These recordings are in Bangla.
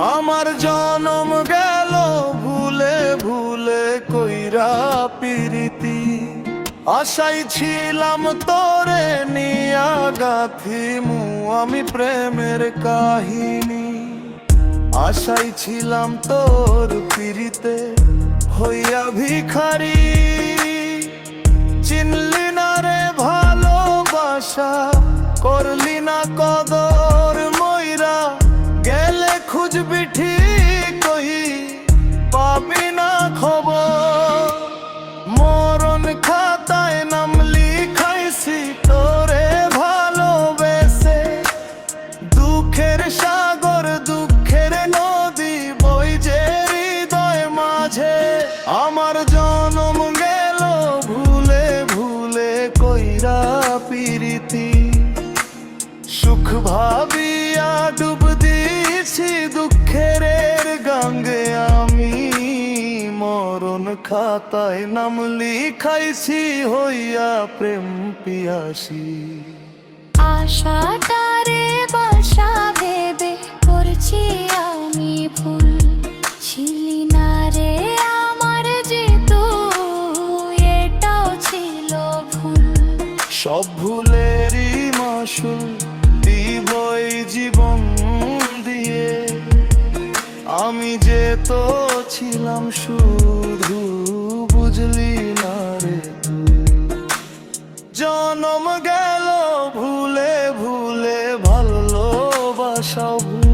আমার জনম গেল ভুলে ভুলে কইরা পিরিতি, আশাই ছিলাম তোরে নিয়া গাথিমু আমি প্রেমের কাহিনী। আশাই ছিলাম তোর পিরিতে হইয়া ভিখারি, চিনলি না রে ভালোবাসা, করলি না কদর, মইরা গেলে খুঁজবি ঠিক কই পাবি না খবর। মরণ খাতায় নাম লিখাইছি তোরে ভালোবেসে, দুঃখের সাগর দুঃখের নদী বইছে হৃদয় মাঝে। আমার জনম গেল ভুলে ভুলে কইরা পিরিতি, সুখ ভাবিয়া ডুব দিয়েছি দুঃখের গঙ্গে আমি। মরণ খাতায় নাম লিখাইছি হইয়া প্রেম পিয়াসী। আশাটারে বর্ষা ভেবে করছি আমি ভুল, ছিলি না রে আমার যেহেতু এটাও ছিল ভুল। সব ভুলেরই মাসুল দিবই জীবন দিয়ে, আমি যে তো ছিলাম শুধু বুঝলি না রে তুই। জনম গেল ভুলে ভুলে ভালোবাসাও ভুল,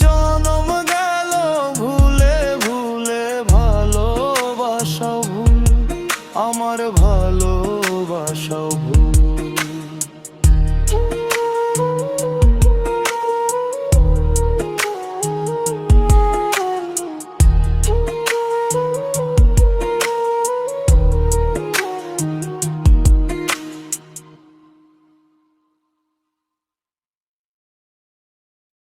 জনম গেল ভুলে ভুলে ভালোবাসাও ভুল, আমার ভালোবাসাও ভুল।